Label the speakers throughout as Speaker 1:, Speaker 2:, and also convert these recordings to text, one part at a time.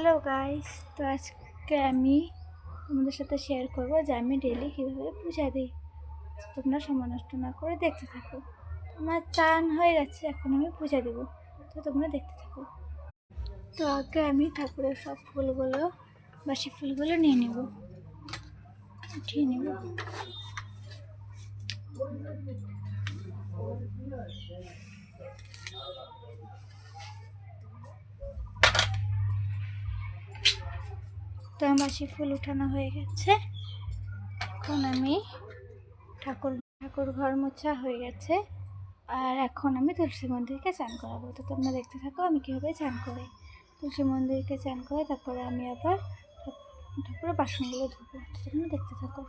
Speaker 1: Hello guys, তো আজকে আমি তোমাদের সাথে শেয়ার করবো যে আমি ডেলি কীভাবে পূজা দিই। তোমরা সময় নষ্ট না করে দেখতে থাকো। আমার চান হয়ে গেছে, এখন আমি পূজা দেব, তো তোমরা দেখতে থাকো। তো আগে আমি ঠাকুরের সব ফুলগুলো, বাসি ফুলগুলো নিয়ে নেব, উঠিয়ে নেব। তো আমার বাসি ফুল উঠানো হয়ে গেছে। এখন আমি ঠাকুর ঘর মোছা হয়ে গেছে, আর এখন আমি তুলসী মন্দিরকে চান করাবো। তো তোমরা দেখতে থাকো আমি কীভাবে চান করি। তুলসী মন্দিরকে চান করে তারপরে আমি আবার ঠাকুরের বাসনগুলো ধুবো। তোমরা দেখতে থাকো।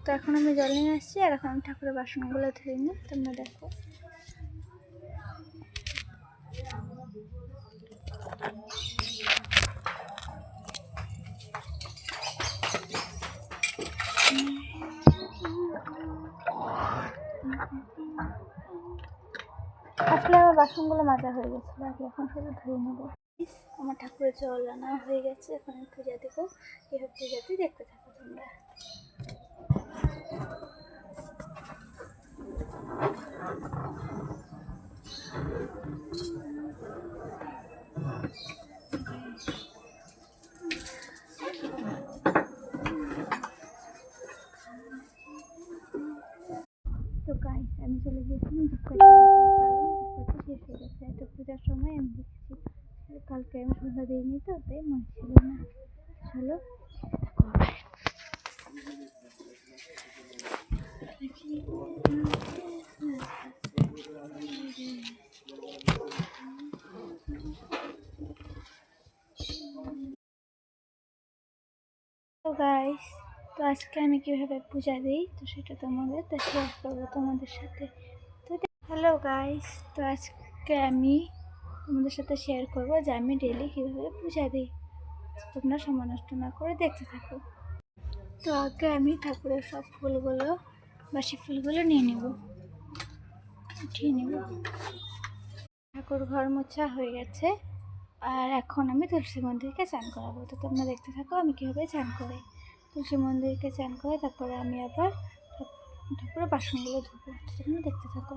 Speaker 1: তো এখন আমি জল নিয়ে আসছি, আর এখন আমি ঠাকুরের বাসনগুলো ধুয়ে নিই। তোমরা দেখো। আসলে আমার বাসনগুলো মাজা হয়ে গেছিলো, এখন শুধু ধুয়ে নেবো। আমার ঠাকুরের জল আনা হয়ে গেছে, এখন আমি পূজা দেবো। কীভাবে পূজা দিয়ে দেখতে থাকো তোমরা। তো গাইস, আমি চলে গিয়েছিলাম ধূপকাঠি আনতে, কারণ ধূপকাঠি শেষ হয়ে গেছে। এটা পূজার সময় আমি দেখছি, কালকে আমি সন্ধ্যা দিইনি, তো তাই মনে ছিল না। চলো তো গাইস, তো আজকে আমি কীভাবে পূজা দিই তো সেটা তোমাদের শেয়ার করবো তোমাদের সাথে। তো হ্যালো গাইস, তো আজকে আমি তোমাদের সাথে শেয়ার করবো যে আমি ডেলি কীভাবে পূজা দিই। তোমরা সময় নষ্ট না করে দেখতে থাকো। তো আগে আমি ঠাকুরের সব ফুলগুলো, বাসি ফুলগুলো নিয়ে নেব, উঠিয়ে নেব। ঠাকুর ঘর মোছা হয়ে গেছে, আর এখন আমি তুলসী মন্দিরকে চান করাবো। তো তোমরা দেখতে থাকো আমি কীভাবে চান করি। তুলসী মন্দিরকে চান করে তারপরে আমি আবার ঠাকুরের বাসনগুলো ধুবো। তোমরা দেখতে থাকো।